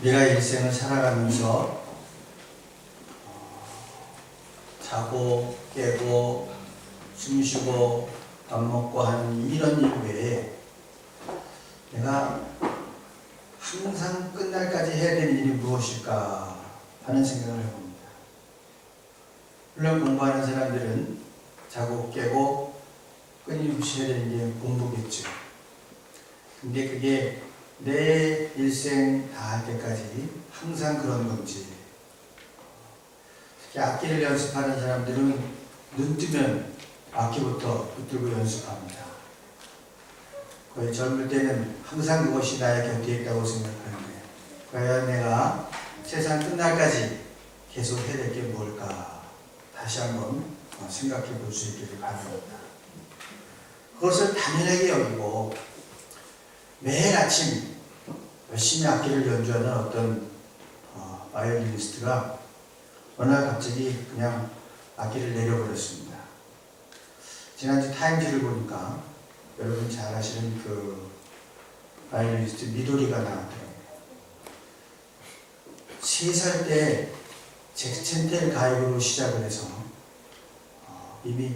우리가 일생을 살아가면서 자고 깨고 숨쉬고 밥 먹고 하는 이런 일 외에 내가 항상 끝날까지 해야 되는 일이 무엇일까 하는 생각을 해봅니다. 물론 공부하는 사람들은 자고 깨고 끊임없이 해야 되는 게 공부겠죠. 근데 그게 내 일생 다 할 때까지 항상 그런 건지, 특히 악기를 연습하는 사람들은 눈 뜨면 악기부터 붙들고 연습합니다. 거의 젊을 때는 항상 그것이 나의 곁에 있다고 생각하는데, 과연 내가 세상 끝날까지 계속 해야 될 게 뭘까 다시 한번 생각해 볼 수 있기를 바랍니다. 그것을 당연하게 여기고 매일 아침 열심히 악기를 연주하는 어떤 바이올리니스트가 어느 날 갑자기 그냥 악기를 내려버렸습니다. 지난주 타임지를 보니까 여러분 잘 아시는 그 바이올리니스트 미도리가 나왔더라고요. 3살 때 잭센텔 가입으로 시작을 해서 이미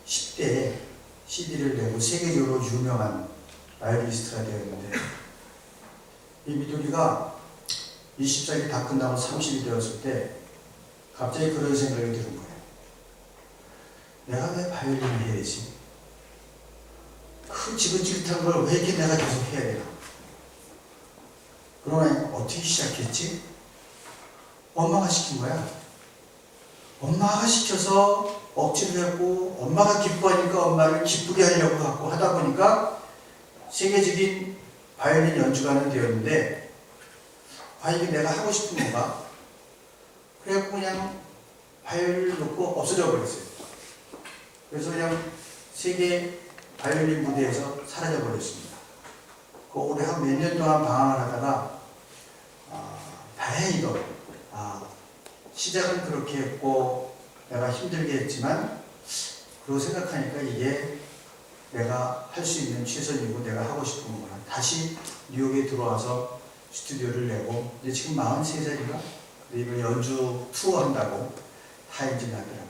10대에 CD를 내고 세계적으로 유명한 바이올리니스트가 되었는데, 이 미도리가 20살이 다 끝나고 30이 되었을 때 갑자기 그런 생각이 드는 거예요. 내가 왜 바이올린을 해야지? 그 지긋지긋한 걸 왜 이렇게 내가 계속 해야 되나? 그러나 어떻게 시작했지? 엄마가 시킨 거야. 엄마가 시켜서 억지로 했고, 엄마가 기뻐하니까 엄마를 기쁘게 하려고 하다 보니까 세계적인 바이올린 연주가는 되었는데, 이게 내가 하고 싶은 건가? 그래갖고 그냥 바이올린을 놓고 없어져 버렸어요. 그래서 그냥 세계 바이올린 무대에서 사라져 버렸습니다. 그 올해 한 몇 년 동안 방황을 하다가 다행히도 시작은 그렇게 했고 내가 힘들게 했지만, 그러고 생각하니까 이게 내가 할 수 있는 최선이고 내가 하고 싶은 거구나. 다시 뉴욕에 들어와서 스튜디오를 내고, 이제 지금 43살인가? 이번 연주 투어 한다고 타임즈를 하더라고요.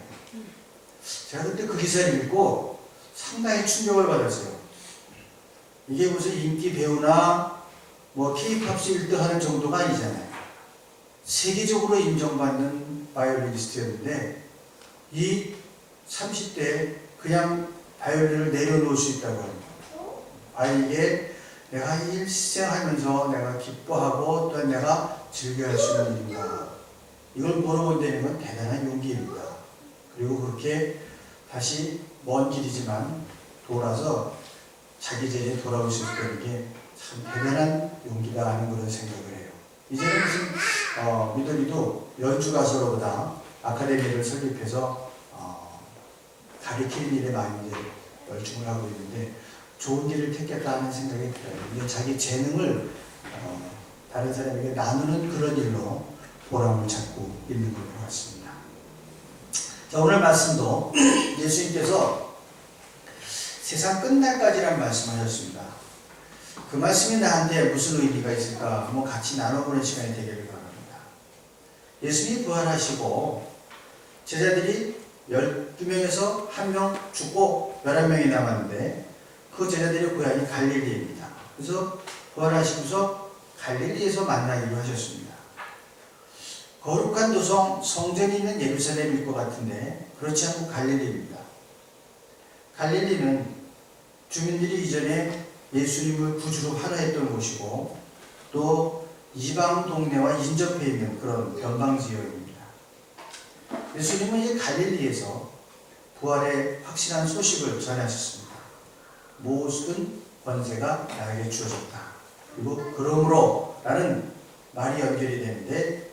제가 그때 그 기사를 읽고 상당히 충격을 받았어요. 이게 무슨 인기 배우나 뭐 K-팝스 1등 하는 정도가 아니잖아요. 세계적으로 인정받는 바이올리니스트였는데, 이 30대에 그냥 바이올린을 내려놓을 수 있다고 합니다. 이게 내가 일생하면서 내가 기뻐하고 또 내가 즐겨할 수 있는 일인가, 이걸 물어본다는 건 대단한 용기입니다. 그리고 그렇게 다시 먼 길이지만 돌아서 자기 자리에 돌아올 수 있다는 게 참 대단한 용기다 하는 그런 생각을 해요. 이제는 무슨 미도리도 연주가수로보다 아카데미를 설립해서 가르치는 일에 많이 이제 열중을 하고 있는데, 좋은 길을 택했다 하는 생각이 들어요. 이제 자기 재능을 다른 사람에게 나누는 그런 일로 보람을 찾고 있는 것 같습니다. 자, 오늘 말씀도 예수님께서 세상 끝날까지라는 말씀하셨습니다. 그 말씀이 나한테 무슨 의미가 있을까 한번 같이 나눠보는 시간이 되기를 바랍니다. 예수님이 부활하시고 제자들이 12명에서 1명 죽고 11명이 남았는데, 그 제자들의 고향이 갈릴리입니다. 그래서 부활하시고서 갈릴리에서 만나기로 하셨습니다. 거룩한 도성 성전이 있는 예루살렘일 것 같은데 그렇지 않고 갈릴리입니다. 갈릴리는 주민들이 이전에 예수님을 구주로 환호했던 곳이고, 또 이방 동네와 인접해 있는 그런 변방지역입니다. 예수님은 이 갈릴리에서 부활의 확실한 소식을 전하셨습니다. 모든 권세가 나에게 주어졌다. 그리고 그러므로 라는 말이 연결이 되는데,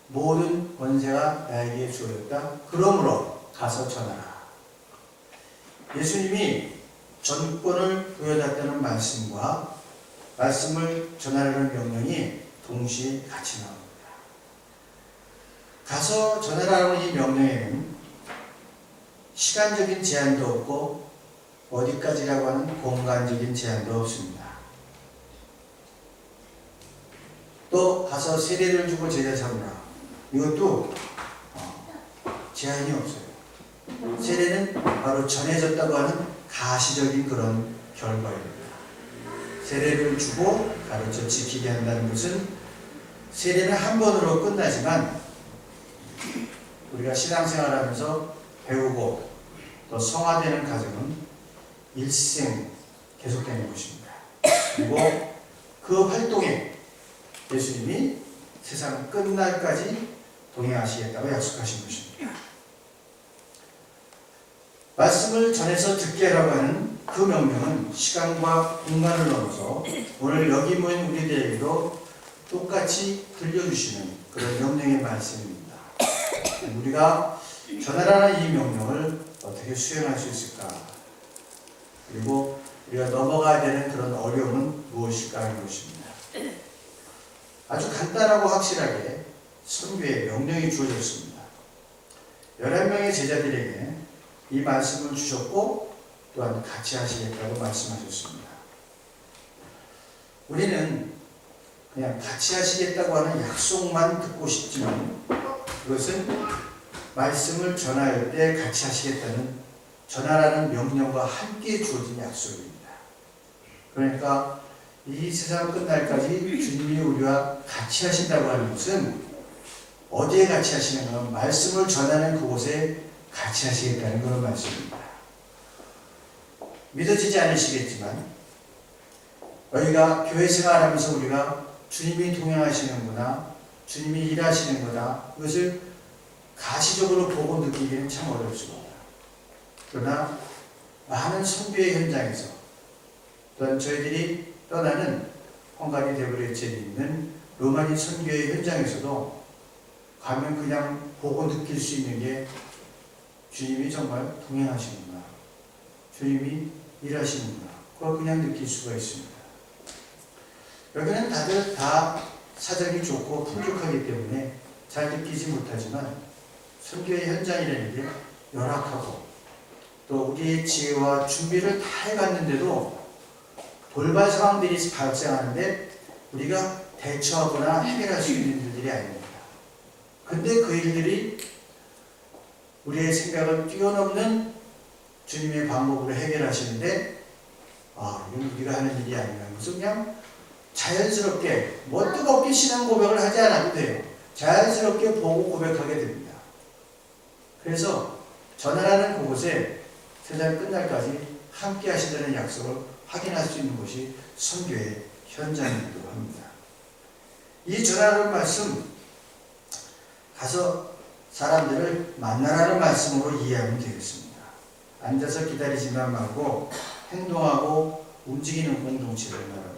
모든 권세가 나에게 주어졌다. 그러므로 가서 전하라. 예수님이 전권을 부여받았다는 말씀과 말씀을 전하라는 명령이 동시에 같이 나옵니다. 가서 전하라는 이 명령에는 시간적인 제한도 없고 어디까지라고 하는 공간적인 제한도 없습니다. 또 가서 세례를 주고 제자 삼으라. 이것도 제한이 없어요. 세례는 바로 전해졌다고 하는 가시적인 그런 결과입니다. 세례를 주고 가르쳐 지키게 한다는 것은 세례는 한 번으로 끝나지만 우리가 신앙생활하면서 배우고 또 성화되는 과정은 일생 계속되는 것입니다. 그리고 그 활동에 예수님이 세상 끝날까지 동행하시겠다고 약속하신 것입니다. 말씀을 전해서 듣게 하라고 하는 그 명령은 시간과 공간을 넘어서 오늘 여기 모인 우리들에게도 똑같이 들려주시는 그런 명령의 말씀입니다. 우리가 전하라는 이 명령을 어떻게 수행할 수 있을까? 그리고 우리가 넘어가야 되는 그런 어려움은 무엇일까 하는 것입니다. 아주 간단하고 확실하게 선교의 명령이 주어졌습니다. 11명의 제자들에게 이 말씀을 주셨고 또한 같이 하시겠다고 말씀하셨습니다. 우리는 그냥 같이 하시겠다고 하는 약속만 듣고 싶지만 그것은 말씀을 전할 때 같이 하시겠다는 전하라는 명령과 함께 주어진 약속입니다. 그러니까 이 세상 끝날까지 주님이 우리와 같이 하신다고 하는 것은 어디에 같이 하시는가? 말씀을 전하는 그곳에 같이 하시겠다는 그런 말씀입니다. 믿어지지 않으시겠지만 우리가 교회 생활하면서 우리가 주님이 동행하시는구나, 주님이 일하시는 거다, 그것을 가시적으로 보고 느끼기는 참 어렵습니다. 그러나 많은 선교의 현장에서 또한 저희들이 떠나는 헝가리 데브레체에 있는 로마니 선교의 현장에서도 가면 그냥 보고 느낄 수 있는 게 주님이 정말 동행하시는구나, 주님이 일하시는구나, 그걸 그냥 느낄 수가 있습니다. 여기는 다들 다 사정이 좋고 풍족하기 때문에 잘 느끼지 못하지만 선교의 현장이라는 게 열악하고 또 우리의 지혜와 준비를 다 해갔는데도 돌발 상황들이 발생하는데 우리가 대처하거나 해결할 수 있는 일들이 아닙니다. 근데 그 일들이 우리의 생각을 뛰어넘는 주님의 방법으로 해결하시는데 이건 우리가 하는 일이 아니라는 것은 그냥 자연스럽게 뜨겁게 신앙 고백을 하지 않아도 돼요. 자연스럽게 보고 고백하게 됩니다. 그래서 전하라는 그곳에 세상 끝날까지 함께 하시다는 약속을 확인할 수 있는 것이 선교의 현장이기도 합니다. 이 전하라는 말씀 가서 사람들을 만나라는 말씀으로 이해하면 되겠습니다. 앉아서 기다리지만 말고 행동하고 움직이는 공동체를 말합니다.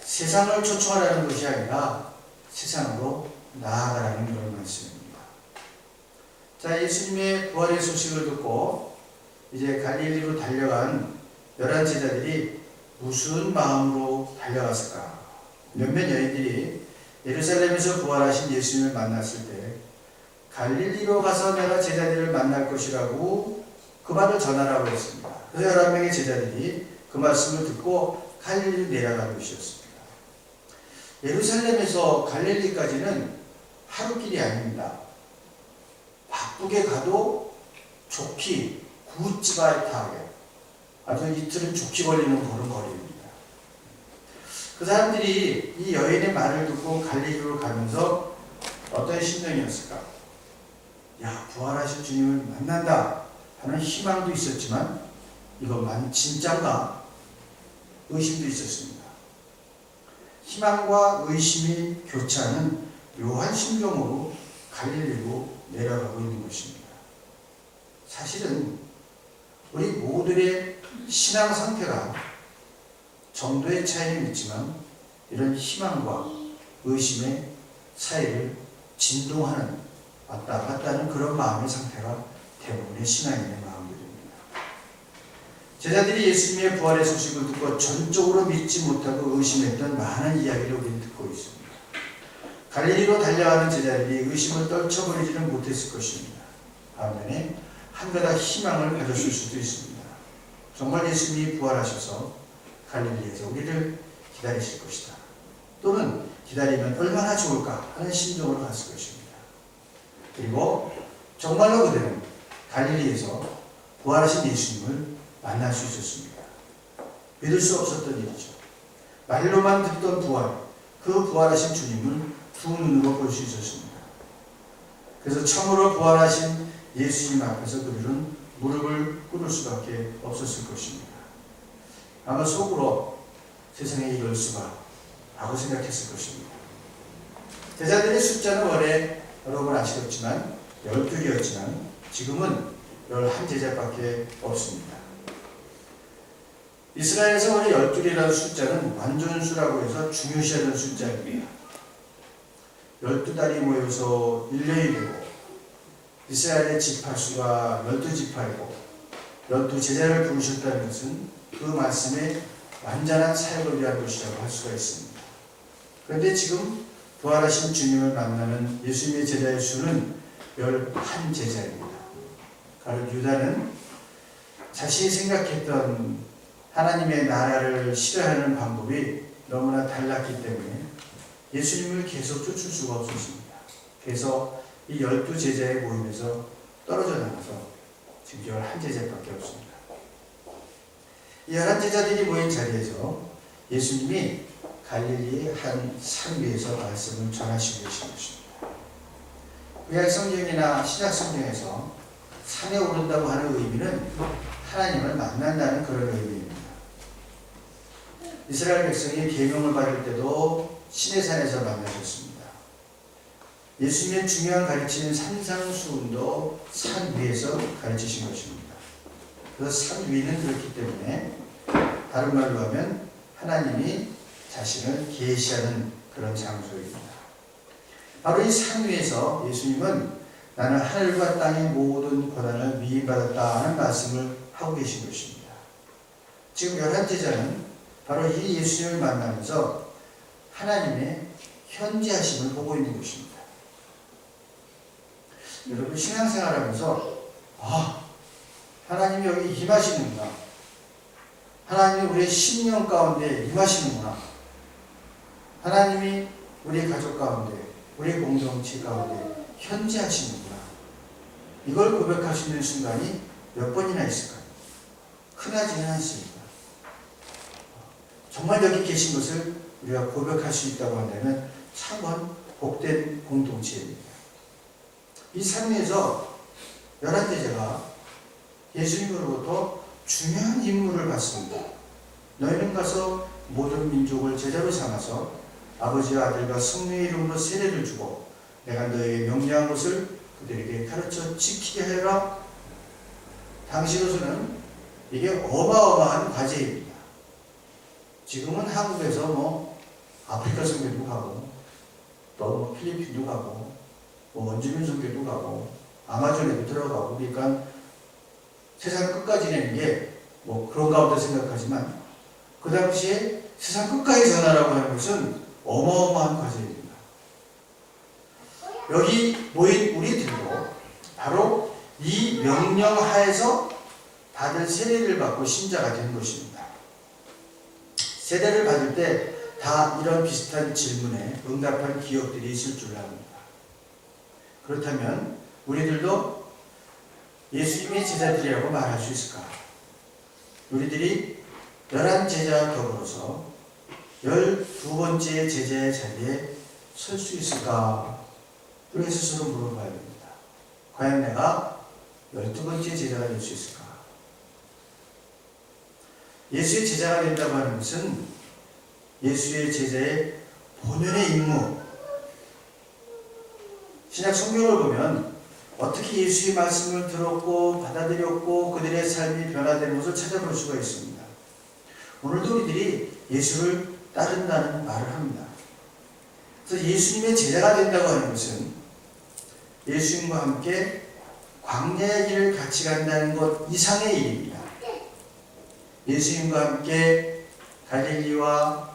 세상을 초청하라는 것이 아니라 세상으로 나아가라는 그런 말씀입니다. 자, 예수님의 부활의 소식을 듣고 이제 갈릴리로 달려간 11 제자들이 무슨 마음으로 달려갔을까? 몇몇 여인들이 예루살렘에서 부활하신 예수님을 만났을 때 갈릴리로 가서 내가 제자들을 만날 것이라고 그 말을 전하라고 했습니다. 그래서 11명의 제자들이 그 말씀을 듣고 갈릴리로 내려간 것이었습니다. 예루살렘에서 갈릴리까지는 하루길이 아닙니다. 바쁘게 가도 좋기 굿즈바이트하게 아주 이틀은 좋게 걸리는 그런 거리입니다. 그 사람들이 이 여인의 말을 듣고 갈릴리로 가면서 어떤 심정이었을까? 야, 부활하신 주님을 만난다 하는 희망도 있었지만 이것만 진짠가? 의심도 있었습니다. 희망과 의심이 교차하는 묘한 심정으로 갈릴리로 내려가고 있는 것입니다. 사실은 우리 모두의 신앙 상태가 정도의 차이는 있지만 이런 희망과 의심의 사이를 진동하는 왔다 갔다 하는 그런 마음의 상태가 대부분의 신앙인의 마음들입니다. 제자들이 예수님의 부활의 소식을 듣고 전적으로 믿지 못하고 의심했던 많은 이야기를 우리는 듣고 있습니다. 갈릴리로 달려가는 제자들이 의심을 떨쳐버리지는 못했을 것입니다. 반면에 한가닥 희망을 가졌을 수도 있습니다. 정말 예수님이 부활하셔서 갈릴리에서 우리를 기다리실 것이다. 또는 기다리면 얼마나 좋을까 하는 심정으로 갔을 것입니다. 그리고 정말로 그들은 갈릴리에서 부활하신 예수님을 만날 수 있었습니다. 믿을 수 없었던 일이죠. 말로만 듣던 부활, 그 부활하신 주님을 두 눈으로 볼 수 있었습니다. 그래서 처음으로 부활하신 예수님 앞에서 그들은 무릎을 꿇을 수밖에 없었을 것입니다. 아마 속으로 세상에 이럴 수가 라고 생각했을 것입니다. 제자들의 숫자는 원래 여러분 아시겠지만 12개였지만 지금은 11제자밖에 없습니다. 이스라엘에서 원래 12개라는 숫자는 완전수라고 해서 중요시하는 숫자입니다. 12달이 모여서 1년이 되고 이스라엘의 지파수가 12지파이고 12제자를 부르셨다는 것은 그 말씀의 완전한 사역을 위한 것이라고 할 수가 있습니다. 그런데 지금 부활하신 주님을 만나는 예수님의 제자의 수는 11제자입니다. 가룟 유다는 자신이 생각했던 하나님의 나라를 실현하는 방법이 너무나 달랐기 때문에 예수님을 계속 쫓을 수가 없었습니다. 그래서 이 12제자의 모임에서 떨어져 나가서 지금 11제자밖에 없습니다. 이 11제자들이 모인 자리에서 예수님이 갈릴리의 한 산 위에서 말씀을 전하시고 계신 것입니다. 구약 성경이나 신약 성경에서 산에 오른다고 하는 의미는 하나님을 만난다는 그런 의미입니다. 이스라엘 백성이 계명을 받을 때도 시내산에서 만나셨습니다. 예수님의 중요한 가르치는 산상수훈도 산 위에서 가르치신 것입니다. 그래서 산 위는 그렇기 때문에 다른 말로 하면 하나님이 자신을 계시하는 그런 장소입니다. 바로 이 산 위에서 예수님은 나는 하늘과 땅의 모든 권한을 위임받았다 하는 말씀을 하고 계신 것입니다. 지금 11제자는 바로 이 예수님을 만나면서 하나님의 현재하심을 보고 있는 것입니다. 여러분 신앙생활하면서 하나님이 여기 임하시는구나. 하나님이 우리의 심령 가운데 임하시는구나. 하나님이 우리 가족 가운데, 우리 공동체 가운데 현재하시는구나. 이걸 고백할 수 있는 순간이 몇 번이나 있을까요? 흔하지는 않습니다. 정말 여기 계신 것을 우리가 고백할 수 있다고 한다면 참 복된 공동체입니다. 이 산 위에서 11제자가 예수님으로부터 중요한 임무를 받습니다. 너희는 가서 모든 민족을 제자로 삼아서 아버지와 아들과 성령의 이름으로 세례를 주고 내가 너희에게 명령한 것을 그들에게 가르쳐 지키게 하여라. 당시로서는 이게 어마어마한 과제입니다. 지금은 한국에서 아프리카 선교도 가고 또 필리핀도 가고 원주민 선교도 가고 아마존에도 들어가고 그러니까 세상 끝까지 내는 게 그런 가운데 생각하지만 그 당시에 세상 끝까지 전하라고 하는 것은 어마어마한 과제입니다. 여기 모인 우리들도 바로 이 명령 하에서 다들 세례를 받고 신자가 된 것입니다. 세례를 받을 때 다 이런 비슷한 질문에 응답한 기억들이 있을 줄 압니다. 그렇다면 우리들도 예수님의 제자들이라고 말할 수 있을까? 우리들이 11제자와 더불어서 12번째 제자의 자리에 설 수 있을까? 우리 스스로 물어봐야 됩니다. 과연 내가 12번째 제자가 될 수 있을까? 예수의 제자가 된다고 하는 것은 예수의 제자의 본연의 임무, 신약 성경을 보면 어떻게 예수의 말씀을 들었고 받아들였고 그들의 삶이 변화되는 것을 찾아볼 수가 있습니다. 오늘도 우리들이 예수를 따른다는 말을 합니다. 그래서 예수님의 제자가 된다고 하는 것은 예수님과 함께 광야의 길을 같이 간다는 것 이상의 일입니다. 예수님과 함께 갈릴리와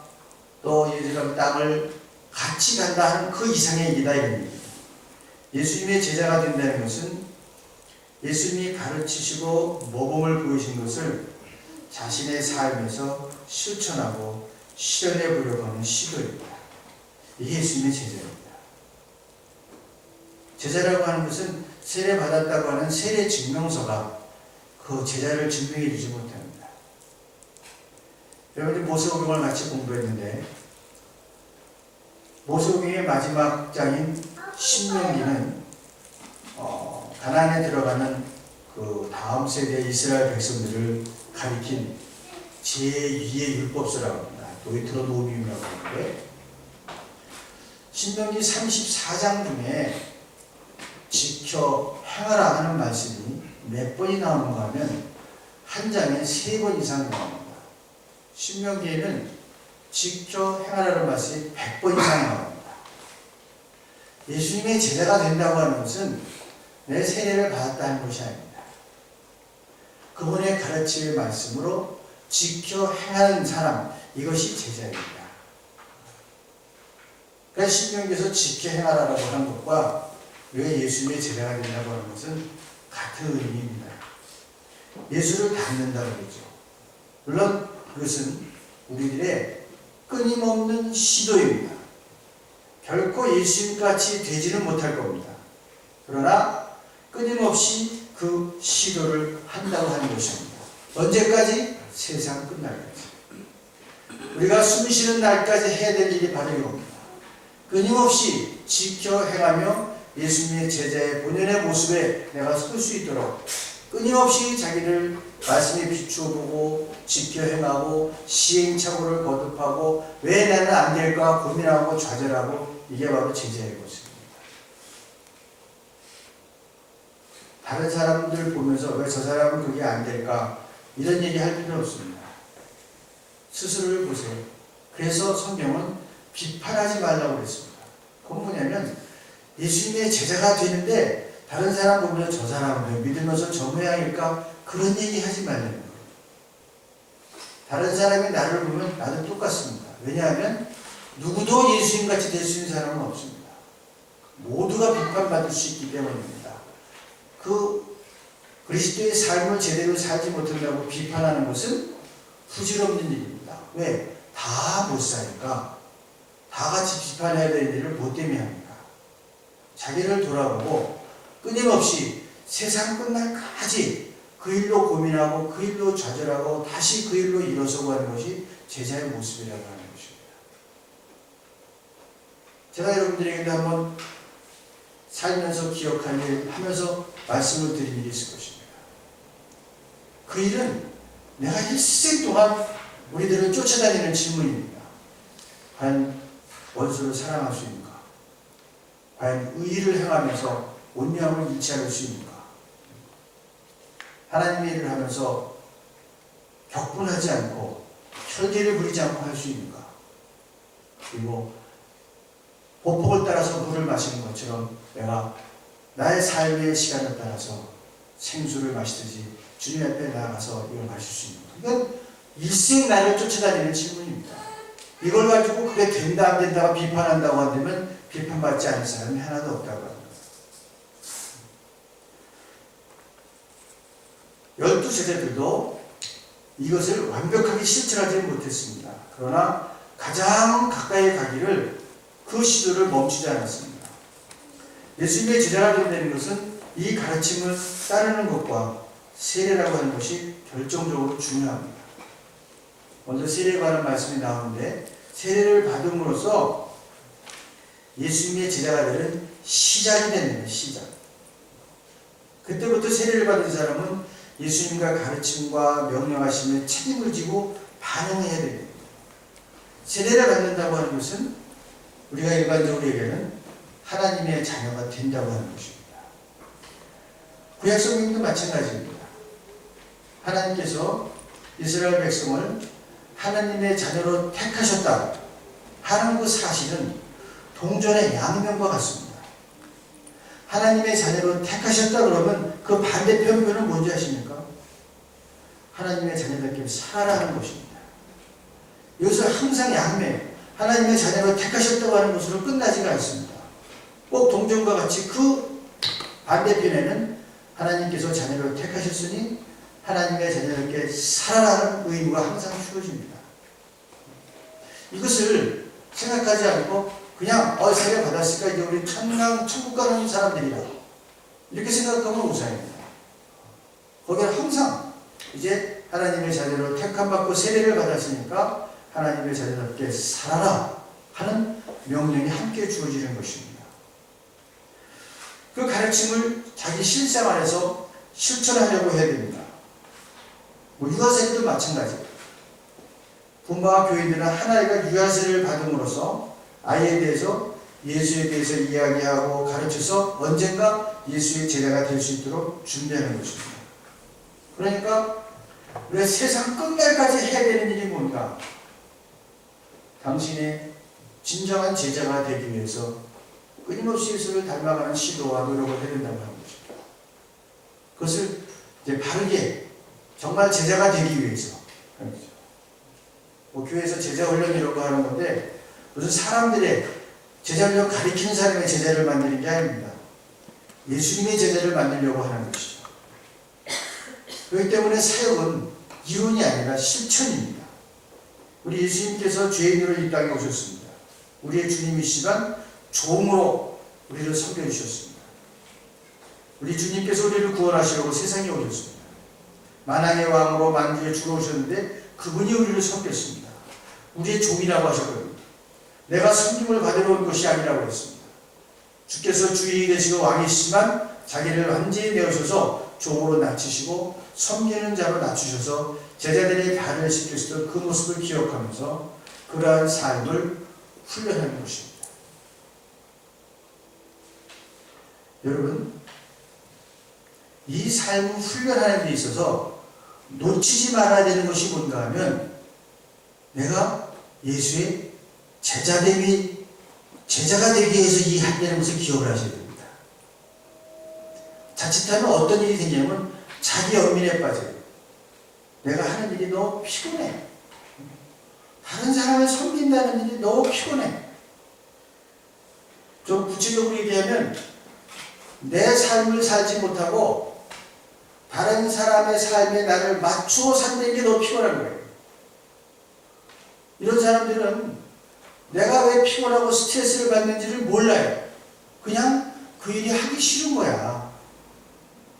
또 예루살렘 땅을 같이 간다 하는 그 이상의 일이다 이겁니다. 예수님의 제자가 된다는 것은 예수님이 가르치시고 모범을 보이신 것을 자신의 삶에서 실천하고 실현해 보려고 하는 시도입니다. 이게 예수님의 제자입니다. 제자라고 하는 것은 세례받았다고 하는 세례 증명서가 그 제자를 증명해 주지 못합니다. 여러분들 모세오경을 같이 공부했는데 모세오경의 마지막 장인 신명기는 가나안에 들어가는 그 다음 세대 이스라엘 백성들을 가리킨 제2의 율법서라고 합니다. 도이트로노미움이라고 하는데 신명기 34장 중에 지켜 행하라 하는 말씀이 몇 번이 나오는가 하면 한 장에 3번 이상 나옵니다. 신명기에는 지켜 행하라는 말씀이 100번 이상 나옵니다. 예수님의 제자가 된다고 하는 것은 내 세례를 받았다는 것이 아닙니다. 그분의 가르침의 말씀으로 지켜 행하는 사람, 이것이 제자입니다. 그래서 신명기에서 지켜 행하라라고 하는 것과 왜 예수님의 제자가 된다고 하는 것은 같은 의미입니다. 예수를 닮는다고 그러죠. 물론 그것은 우리들의 끊임없는 시도입니다. 결코 예수님같이 되지는 못할 겁니다. 그러나 끊임없이 그 시도를 한다고 하는 것입니다. 언제까지? 세상 끝날까지. 우리가 숨쉬는 날까지 해야 될 일이 바로 이겁니다. 끊임없이 지켜 행하며 예수님의 제자의 본연의 모습에 내가 설 수 있도록 끊임없이 자기를 말씀에 비추어 보고 지켜 행하고 시행착오를 거듭하고 왜 나는 안 될까 고민하고 좌절하고, 이게 바로 제자의 모습입니다. 다른 사람들 보면서 왜 저 사람은 그게 안 될까 이런 얘기 할 필요 없습니다. 스스로를 보세요. 그래서 성경은 비판하지 말라고 그랬습니다. 그건 뭐냐면 예수님의 제자가 되는데 다른 사람 보면 저 사람은 믿으면서 저 모양일까 그런 얘기 하지 말라는 거예요. 다른 사람이 나를 보면 나도 똑같습니다. 왜냐하면 누구도 예수님같이 될 수 있는 사람은 없습니다. 모두가 비판받을 수 있기 때문입니다. 그 그리스도의 삶을 제대로 살지 못한다고 비판하는 것은 부질없는 일입니다. 왜? 다 못 사니까. 다 같이 비판해야 될 일을 못 때문에 합니다. 자기를 돌아보고 끊임없이 세상 끝날까지 그 일로 고민하고 그 일로 좌절하고 다시 그 일로 일어서고 하는 것이 제자의 모습이라고 하는 것입니다. 제가 여러분들에게도 한번 살면서 기억할 일 하면서 말씀을 드린 일이 있을 것입니다. 그 일은 내가 일생 동안 우리들을 쫓아다니는 질문입니다. 과연 원수를 사랑할 수 있는가? 과연 의의를 행하면서 온유함을 잃지 않을 수 있는가? 하나님의 일을 하면서 격분하지 않고 혈기를 부리지 않고 할 수 있는가? 그리고 보폭을 따라서 물을 마시는 것처럼 내가 나의 삶의 시간을 따라서 생수를 마시듯이 주님 앞에 나아가서 이걸 마실 수 있는가? 이건 일생 나를 쫓아다니는 질문입니다. 이걸 가지고 그게 된다 안 된다가 비판한다고 한다면 비판받지 않을 사람이 하나도 없다고 합니다. 12제자들도 이것을 완벽하게 실천하지 못했습니다. 그러나 가장 가까이 가기를 그 시도를 멈추지 않았습니다. 예수님의 제자가 된다는 것은 이 가르침을 따르는 것과 세례라고 하는 것이 결정적으로 중요합니다. 먼저 세례에 관한 말씀이 나오는데 세례를 받음으로써 예수님의 제자가 되는 시작이 됩니다. 시작. 그때부터 세례를 받은 사람은 예수님과 가르침과 명령하심에 책임을 지고 반응해야 됩니다. 세례를 받는다고 하는 것은 우리가 일반적으로 얘기하는 하나님의 자녀가 된다고 하는 것입니다. 구약 성경도 마찬가지입니다. 하나님께서 이스라엘 백성을 하나님의 자녀로 택하셨다 하는 그 사실은 동전의 양면과 같습니다. 하나님의 자녀로 택하셨다 그러면 그 반대편은 뭔지 아십니까? 하나님의 자녀답게 살아라는 것입니다. 여기서 항상 양면, 하나님의 자녀로 택하셨다고 하는 것으로 끝나지가 않습니다. 꼭 동전과 같이 그 반대편에는 하나님께서 자녀를 택하셨으니 하나님의 자녀들께 살아라는 의무가 항상 주어집니다. 이것을 생각하지 않고 그냥 세례 받았으니까 이제 우리 천국 가는 사람들이다 이렇게 생각하면 오산입니다. 거기는 항상 이제 하나님의 자녀를 택함받고 세례를 받았으니까 하나님의 자녀들께 살아라 하는 명령이 함께 주어지는 것입니다. 그 가르침을 자기 실생 안에서 실천하려고 해야 됩니다. 유아세례도 마찬가지예요. 부모와 교인들은 한 아이가 유아세례를 받음으로써 아이에 대해서 예수에 대해서 이야기하고 가르쳐서 언젠가 예수의 제자가 될 수 있도록 준비하는 것입니다. 그러니까 우리가 세상 끝날까지 해야 되는 일이 뭔가? 당신의 진정한 제자가 되기 위해서 끊임없이 예수를 닮아가는 시도와 노력을 해야 된다고 하는 것입니다. 그것을 이제 바르게 정말 제자가 되기 위해서 하는 거죠. 교회에서 제자 훈련이라고 하는 건데 무슨 사람들의 제자 훈련 가리키는 사람의 제자를 만드는 게 아닙니다. 예수님의 제자를 만들려고 하는 것이죠. 그렇기 때문에 사역은 이론이 아니라 실천입니다. 우리 예수님께서 죄인으로 이 땅에 오셨습니다. 우리의 주님이시지만 종으로 우리를 섬겨주셨습니다. 우리 주님께서 우리를 구원하시려고 세상에 오셨습니다. 만왕의 왕으로 만주에 주로 오셨는데 그분이 우리를 섬겼습니다. 우리의 종이라고 하셨거든요. 내가 섬김을 받으러 온 것이 아니라고 했습니다. 주께서 주인이 되시고 왕이시지만 자기를 완전히 내어셔서 종으로 낮추시고 섬기는 자로 낮추셔서 제자들의 발을 씻기시던 그 모습을 기억하면서 그러한 삶을 훈련하는 것입니다. 여러분, 이 삶을 훈련하는 데 있어서 놓치지 말아야 되는 것이 뭔가 하면 내가 예수의 제자가 되기 위해서 이 한다는 것을 기억을 하셔야 됩니다. 자칫하면 어떤 일이 생기냐면 자기 연민에 빠져요. 내가 하는 일이 너무 피곤해. 다른 사람을 섬긴다는 일이 너무 피곤해. 좀 구체적으로 얘기하면 내 삶을 살지 못하고 다른 사람의 삶에 나를 맞추어 산다는 게 너무 피곤한 거예요. 이런 사람들은 내가 왜 피곤하고 스트레스를 받는지를 몰라요. 그냥 그 일이 하기 싫은 거야.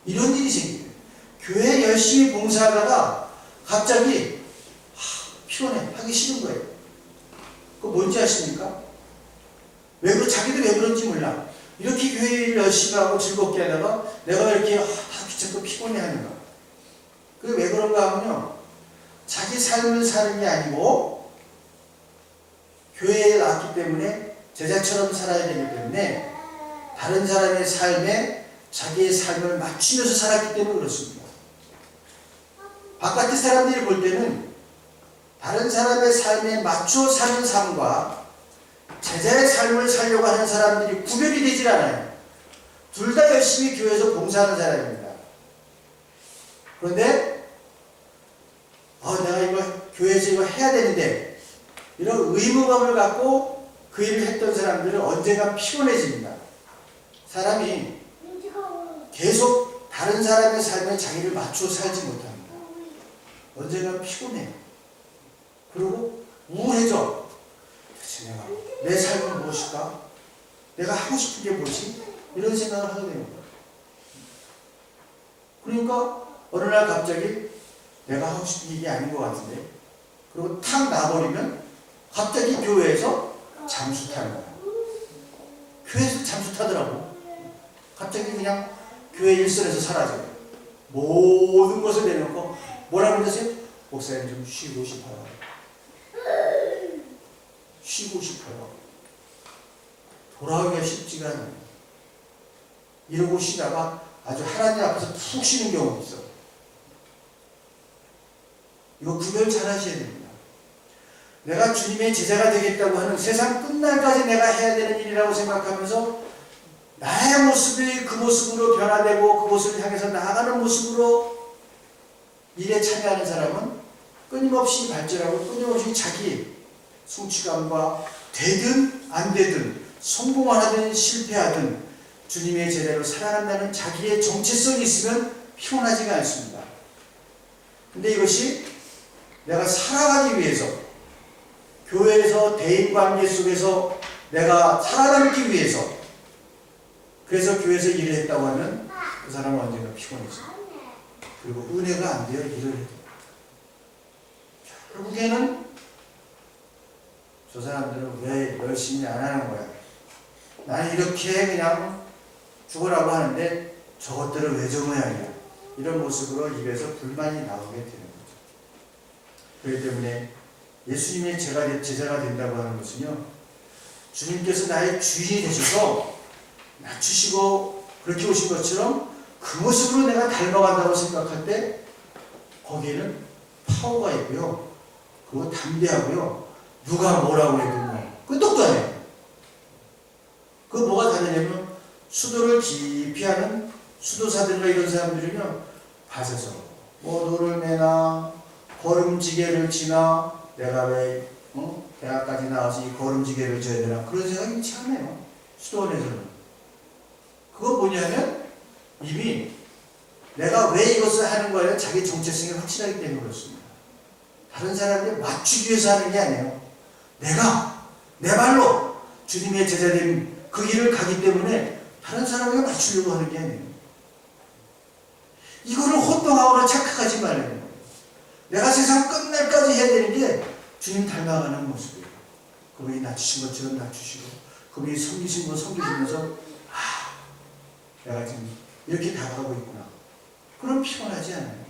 이런 일이 생겨요. 교회 열심히 봉사하다가 갑자기 피곤해. 하기 싫은 거예요. 그거 뭔지 아십니까? 자기도 왜 그런지 몰라. 이렇게 교회 일을 열심히 하고 즐겁게 하다가 내가 왜 이렇게 다 귀찮고 피곤해 하는가. 그게 왜 그런가 하면요. 자기 삶을 사는 게 아니고 교회에 나왔기 때문에 제자처럼 살아야 되기 때문에 다른 사람의 삶에 자기의 삶을 맞추면서 살았기 때문에 그렇습니다. 바깥의 사람들이 볼 때는 다른 사람의 삶에 맞추어 사는 삶과 제자의 삶을 살려고 하는 사람들이 구별이 되질 않아요. 둘 다 열심히 교회에서 봉사하는 사람입니다. 그런데 내가 이거 교회에서 이거 해야 되는데 이런 의무감을 갖고 그 일을 했던 사람들은 언젠가 피곤해집니다. 사람이 계속 다른 사람의 삶에 자기를 맞추어 살지 못합니다. 언젠가 피곤해. 그리고 우울해져. 도대체 내 삶은 무엇일까? 내가 하고 싶은 게 뭐지? 이런 생각을 하게 되는 거예요. 그러니까 어느 날 갑자기 내가 하고 싶은 일이 아닌 것 같은데 그리고 탁 나버리면 갑자기 교회에서 잠수 타는 거야. 교회에서 잠수 타더라고. 갑자기 그냥 교회 일선에서 사라져요. 모든 것을 내놓고 뭐라고 그러세요? 목사님 좀 쉬고 싶어요. 쉬고 싶어요. 돌아오기가 쉽지가 않아요. 이러고 쉬다가 아주 하나님 앞에서 푹 쉬는 경우가 있어. 이거 구별 잘 하셔야 됩니다. 내가 주님의 제자가 되겠다고 하는 세상 끝날까지 내가 해야 되는 일이라고 생각하면서 나의 모습이 그 모습으로 변화되고 그곳을 향해서 나아가는 모습으로 일에 참여하는 사람은 끊임없이 발전하고 끊임없이 자기 성취감과 되든 안 되든 성공하든 실패하든 주님의 제자로 살아간다는 자기의 정체성이 있으면 피곤하지가 않습니다. 근데 이것이 내가 살아가기 위해서, 교회에서 대인관계 속에서 내가 살아남기 위해서, 그래서 교회에서 일을 했다고 하면 그 사람은 언젠가 피곤해져. 그리고 은혜가 안 돼요. 일을 해도. 결국에는 저 사람들은 왜 열심히 안 하는 거야? 나는 이렇게 그냥 죽으라고 하는데 저것들은 왜 저 모양이야? 이런 모습으로 입에서 불만이 나오게 되는 거죠. 그렇기 때문에 예수님의 제자가 된다고 하는 것은요, 주님께서 나의 주인이 되셔서 낮추시고 그렇게 오신 것처럼 그 모습으로 내가 닮아간다고 생각할 때 거기에는 파워가 있고요, 그리고 담대하고요, 누가 뭐라고 해도 뭐 끄떡도 안 해요. 그 뭐가 다르냐면 수도를 깊이 하는 수도사들과 이런 사람들은요, 밭에서 뭐 노를 매나 걸음지게를 지나 내가 왜 대학까지 나와서 이 걸음지게를 져야 되나 그런 생각이 참 해요. 수도원에서는. 그건 뭐냐면 이미 내가 왜 이것을 하는 거예요? 자기 정체성이 확실하기 때문에 그렇습니다. 다른 사람을 맞추기 위해서 하는 게 아니에요. 내가 내 발로 주님의 제자된 그 길을 가기 때문에 다른 사람에게 맞추려고 하는 게 아니에요. 이거를 혼동하거나 착각하지 말아야 돼요. 내가 세상 끝날까지 해야 되는 게 주님 닮아가는 모습이에요. 그분이 낮추신 것처럼 낮추시고, 그분이 섬기신 것 섬기시면서 내가 지금 이렇게 다가가고 있구나. 그럼 피곤하지 않아요.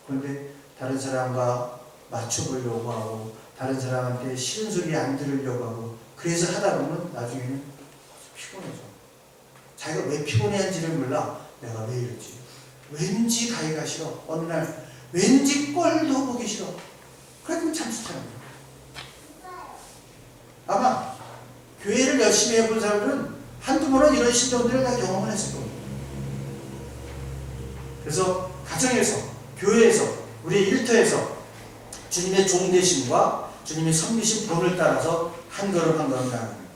그런데 다른 사람과 맞춰보려고 하고 다른 사람한테 싫은 소리 안 들으려고 하고 그래서 하다 보면 나중에는 피곤해져. 자기가 왜 피곤해한지를 몰라. 내가 왜 이러지? 왠지 가기가 싫어. 어느 날 왠지 꼴도 보기 싫어. 그래도 참수차는 아마 교회를 열심히 해본 사람들은 한두 번은 이런 신정들을 다 경험을 했을 겁니다. 그래서 가정에서, 교회에서, 우리의 일터에서 주님의 종되심과 주님의 섬기신 본을 따라서 한 걸음 한 걸음 나아가는 거예요.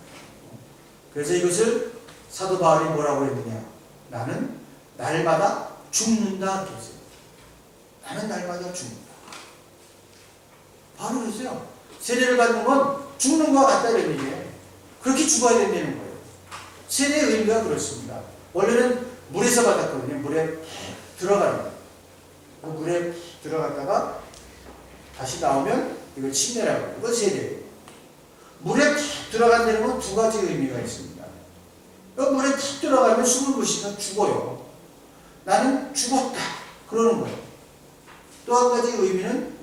그래서 이것을 사도 바울이 뭐라고 했느냐? 나는 날마다 죽는다 그랬어요. 나는 날마다 죽는다. 바로 그랬어요. 세례를 받는 건 죽는 것과 같다 이런 얘기예요. 그렇게 죽어야 된다는 거예요. 세례의 의미가 그렇습니다. 원래는 물에서 받았거든요. 물에 들어가는 거예요. 그 물에 들어갔다가 다시 나오면 이걸 침례라고 해요. 그건 세례예요. 물에 푹 들어간다는 건 두 가지 의미가 있습니다. 물에 푹 들어가면 숨을 못 쉬면 죽어요. 나는 죽었다 그러는 거예요. 또 한 가지 의미는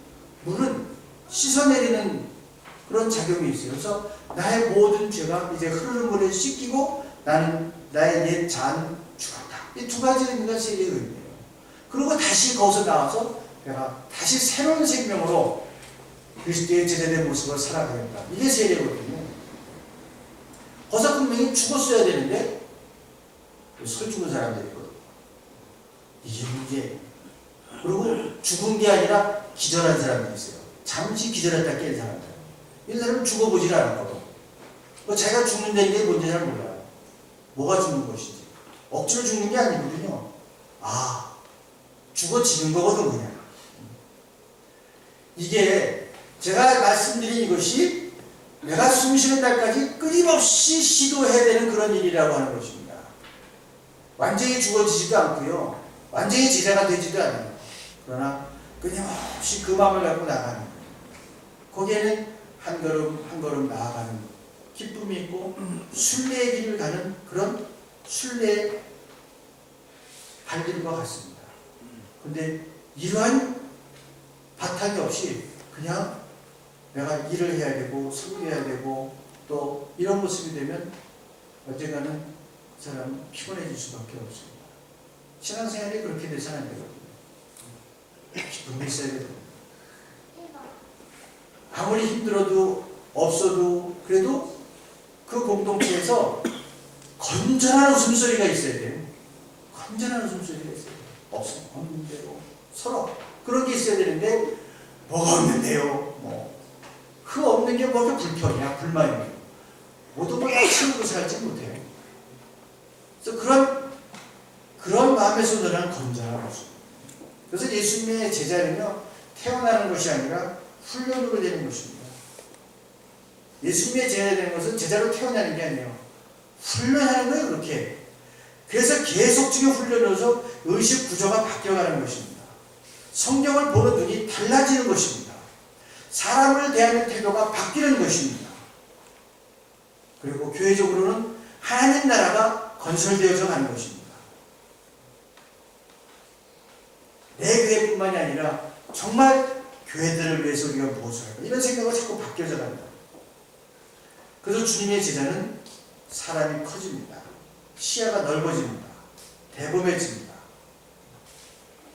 물은 씻어내리는 그런 작용이 있어요. 그래서 나의 모든 죄가 이제 흐르는 물에 씻기고 나는 나의 옛 자아는 죽었다. 이 두 가지 의미가 세례의 의미예요. 그리고 다시 거기서 나와서 내가 다시 새로운 생명으로 그리스도의 제자된 모습을 살아가겠다. 이게 세례거든요. 거기서 분명히 죽었어야 되는데 설 죽은 사람들이 있거든요. 이게 문제예요. 그리고 죽은 게 아니라 기절한 사람들이 있어요. 잠시 기절했다 깬 사람들. 이 사람은 죽어보질 않았거든. 자기가 죽는다는 게 뭔지 잘 몰라요. 뭐가 죽는 것인지. 억지로 죽는 게 아니거든요. 죽어지는 거거든 그냥. 이게 제가 말씀드린 이것이 내가 숨쉬는 날까지 끊임없이 시도해야 되는 그런 일이라고 하는 것입니다. 완전히 죽어지지도 않고요. 완전히 제자가 되지도 않아요. 그러나 끊임없이 그 마음을 갖고 나가는 거예요. 거기에는 한 걸음 한 걸음 나아가는 기쁨이 있고 순례의 길을 가는 그런 순례의 발길과 같습니다. 근데 이러한 바탕이 없이 그냥 내가 일을 해야 되고 섬겨야 되고 또 이런 모습이 되면 언젠가는 그 사람은 피곤해질 수밖에 없습니다. 신앙생활이 그렇게 돼서는 안 되거든요. 기쁨이 있어야 되거든요. 아무리 힘들어도 없어도 그래도 그 공동체에서 건전한 웃음소리가 있어야 돼요. 건전한 웃음소리가 있어야 돼요. 없는데요. 서로 그런 게 있어야 되는데 뭐가 없는데요. 그 없는 게 뭐가 불평이야 불만이야. 모두 다 채우고 살지 못해요. 그래서 그런 마음에서 너는 건전한 모습. 그래서 예수님의 제자는요, 태어나는 것이 아니라 훈련으로 되는 것입니다. 예수님의 제자 되는 것은 제자로 태어나는 게 아니에요. 훈련하는 거예요, 그렇게. 그래서 계속적인 훈련으로서 의식 구조가 바뀌어가는 것입니다. 성경을 보는 눈이 달라지는 것입니다. 사람을 대하는 태도가 바뀌는 것입니다. 그리고 교회적으로는 하나님 나라가 건설되어져 가는 것입니다. 내 교회뿐만이 아니라 정말 교회들을 위해서 우리가 무엇을 할까? 이런 생각이 자꾸 바뀌어져 갑니다. 그래서 주님의 제자는 사람이 커집니다. 시야가 넓어집니다. 대범해집니다.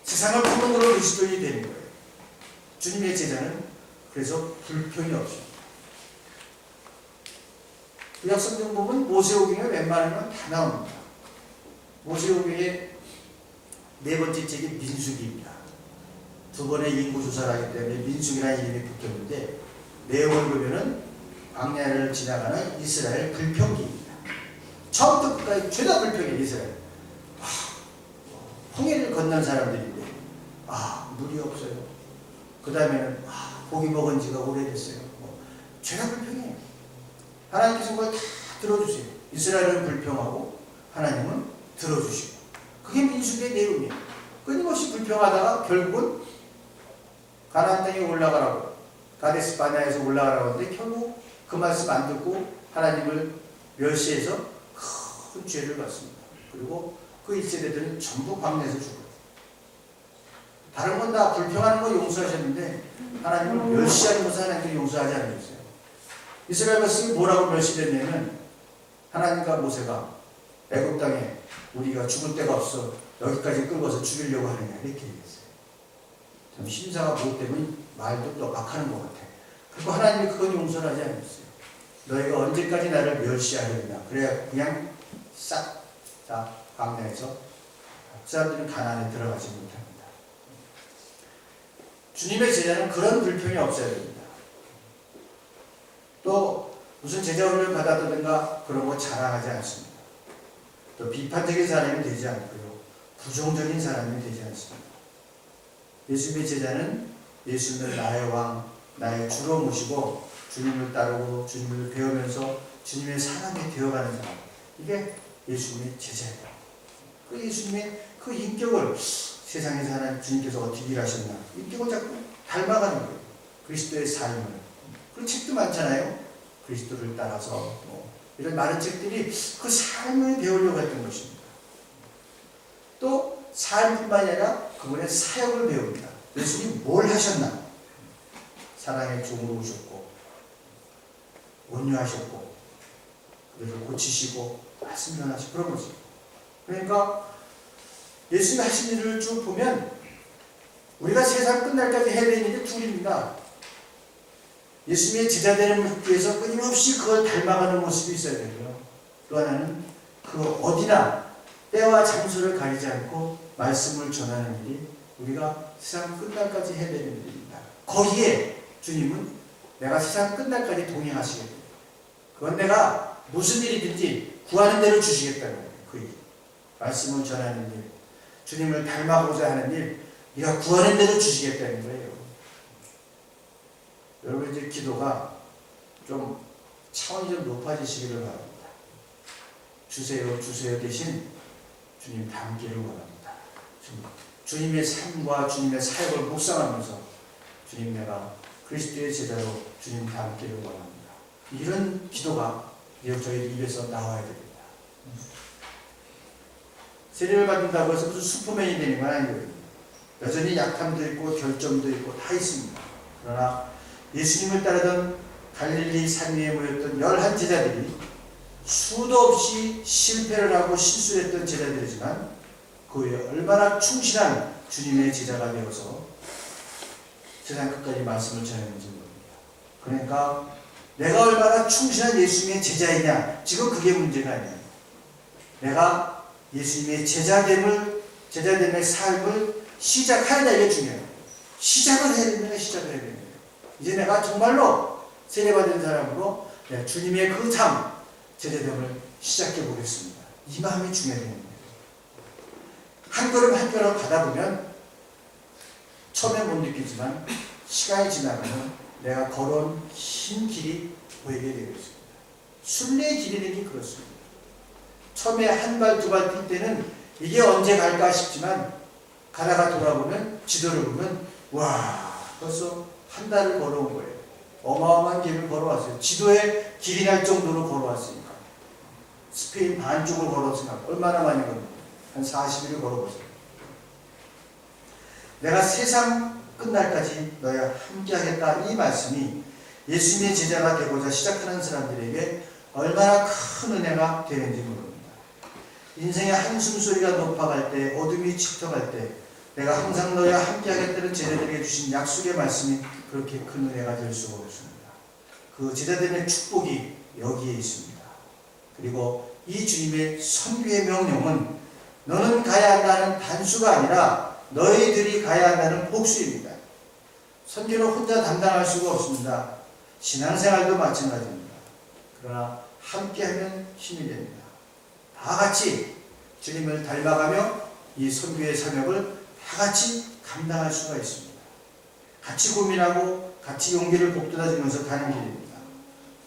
세상을 푸는 걸로 그리스도인이 되는 거예요. 주님의 제자는 그래서 불평이 없습니다. 구약 성경 보면 모세오경에 웬만하면 다 나옵니다. 모세오경의 네 번째 책이 민수기입니다. 두 번의 인구조사를 하기 때문에 민수기라는 이름이 붙었는데 내용을 보면은 광야를 지나가는 이스라엘 불평기입니다. 처음부터 끝까지 죄다 불평이에요. 이스라엘. 홍해를 건넌 사람들인데 물이 없어요. 그 다음에는 고기 먹은 지가 오래됐어요. 죄다 불평이에요. 하나님께서 그걸 다 들어주세요. 이스라엘은 불평하고 하나님은 들어주시고. 그게 민수기의 내용이에요. 끊임없이 불평하다가 결국은 가나안 땅에 올라가라고, 가데스 바네아에서 올라가라고 하는데 결국 그 말씀 안 듣고 하나님을 멸시해서 큰 죄를 받습니다. 그리고 그 1세대들은 전부 광야에서 죽어요. 다른 건 다 불평하는 거 용서하셨는데 하나님을 멸시하는 것은 하나님께 용서하지 않으셨어요. 이스라엘 백성이 뭐라고 멸시됐냐면 하나님과 모세가 애굽 땅에 우리가 죽을 데가 없어 여기까지 끌고서 죽이려고 하느냐 이렇게 얘기했어요. 좀 심사가 못 되면 말도 또 막하는 것 같아. 그리고 하나님이 그건 용서를 하지 않았어요. 너희가 언제까지 나를 멸시하려느냐. 그래야 그냥 싹 다 광야에서 그 사람들은 가나안에 들어가지 못합니다. 주님의 제자는 그런 불평이 없어야 됩니다. 또 무슨 제자훈련을 받았다든가 그런 거 자랑하지 않습니다. 또 비판적인 사람이 되지 않고요. 부정적인 사람이 되지 않습니다. 예수님의 제자는 예수님을 나의 왕, 나의 주로 모시고 주님을 따르고 주님을 배우면서 주님의 사람이 되어가는 사람. 이게 예수님의 제자예요. 그 예수님의 그 인격을 세상에서 하나님 주님께서 어떻게 일하셨나 인격을 자꾸 닮아가는 거예요. 그리스도의 삶을. 그런 책도 많잖아요. 그리스도를 따라서 이런 많은 책들이 그 삶을 배우려고 했던 것입니다. 또 삶뿐만 아니라 그분의 사역을 배웁니다. 예수님이 뭘 하셨나? 사랑의 종으로 오셨고 온유하셨고 그래서 고치시고 말씀 전하시고 그런 거죠. 그러니까 예수님이 하신 일을 쭉 보면 우리가 세상 끝날까지 해야 되는 일이 둘입니다. 예수님의 제자 되는 모습 위해서 끊임없이 그걸 닮아가는 모습이 있어야 되고요. 또 하나는 그 어디나 때와 장소를 가리지 않고 말씀을 전하는 일이 우리가 세상 끝날까지 해야 되는 일입니다. 거기에 주님은 내가 세상 끝날까지 동행하시겠다. 그건 내가 무슨 일이든지 구하는 대로 주시겠다는 거예요. 그 일. 말씀을 전하는 일, 주님을 닮아보자 하는 일, 네가 구하는 대로 주시겠다는 거예요. 여러분 이제 기도가 좀 차원이 좀 높아지시기를 바랍니다. 주세요, 주세요 대신 주님 닮기를 원합니다. 주님의 삶과 주님의 사역을 묵상하면서 주님 내가 그리스도의 제자로 주님 닮기를 원합니다. 이런 기도가 저희 입에서 나와야 됩니다. 세례를 받는다고 해서 무슨 슈퍼맨이 되는 건 아니거든요. 여전히 약함도 있고 결점도 있고 다 있습니다. 그러나 예수님을 따르던 갈릴리 산 위에 모였던 11제자들이 수도 없이 실패를 하고 실수를 했던 제자들이지만 그 후에 얼마나 충실한 주님의 제자가 되어서 세상 끝까지 말씀을 전했는지 모릅니다. 그러니까 내가 얼마나 충실한 예수님의 제자이냐, 지금 그게 문제가 아니에요. 내가 예수님의 제자됨의 삶을 시작하느냐, 이게 중요해요. 시작을 해야 됩니다. 시작을 해야 됩니다. 이제 내가 정말로 세례받은 사람으로 주님의 그 삶, 제자됨을 시작해 보겠습니다. 이 마음이 중요해야 되는 거예요. 한 걸음 한 걸음 가다 보면 처음에 못 느끼지만 시간이 지나면 내가 걸어온 긴 길이 보이게 되어 있습니다. 순례의 길이라는 게 그렇습니다. 처음에 한 발, 두 발 뛸 때는 이게 언제 갈까 싶지만 가다가 돌아보면 지도를 보면 와, 벌써 한 달을 걸어온 거예요. 어마어마한 길을 걸어왔어요. 지도에 길이 날 정도로 걸어왔으니까. 스페인 반쪽을 걸었으니까 얼마나 많이 걸었어요. 한 40일을 걸어보세요. 내가 세상 끝날까지 너희와 함께하겠다, 이 말씀이 예수님의 제자가 되고자 시작하는 사람들에게 얼마나 큰 은혜가 되는지 모릅니다. 인생의 한숨소리가 높아갈 때, 어둠이 짙어갈 때 내가 항상 너희와 함께하겠다는 제자들에게 주신 약속의 말씀이 그렇게 큰 은혜가 될 수가 없습니다. 그 제자들의 축복이 여기에 있습니다. 그리고 이 주님의 선교의 명령은 너는 가야 한다는 단수가 아니라 너희들이 가야 한다는 복수입니다. 선교는 혼자 담당할 수가 없습니다. 신앙생활도 마찬가지입니다. 그러나 함께하면 힘이 됩니다. 다 같이 주님을 닮아가며 이 선교의 사역을 다 같이 감당할 수가 있습니다. 같이 고민하고 같이 용기를 북돋아주면서 가는 길입니다.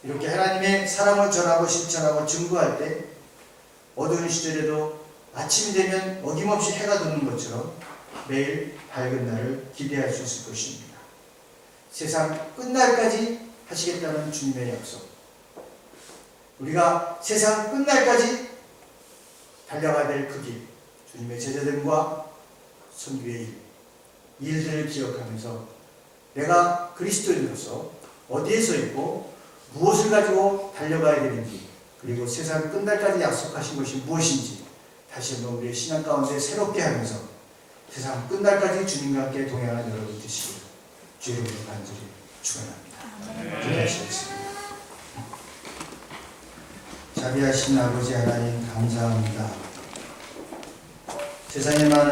이렇게 하나님의 사랑을 전하고 실천하고 증거할 때 어두운 시절에도 아침이 되면 어김없이 해가 드는 것처럼 매일 밝은 날을 기대할 수 있을 것입니다. 세상 끝날까지 하시겠다는 주님의 약속. 우리가 세상 끝날까지 달려가야 될 그 길, 주님의 제자들과 선교의 일들을 기억하면서 내가 그리스도인으로서 어디에 서 있고 무엇을 가지고 달려가야 되는지, 그리고 세상 끝날까지 약속하신 것이 무엇인지 다시 한번 우리의 신앙 가운데 새롭게 하면서 세상 끝날까지 주님과 함께 동행하는 여러분 되시기를 주의 이름으로 간절히 축원합니다. 기도하시겠습니다. 자비하신 아버지 하나님 감사합니다. 세상에 많은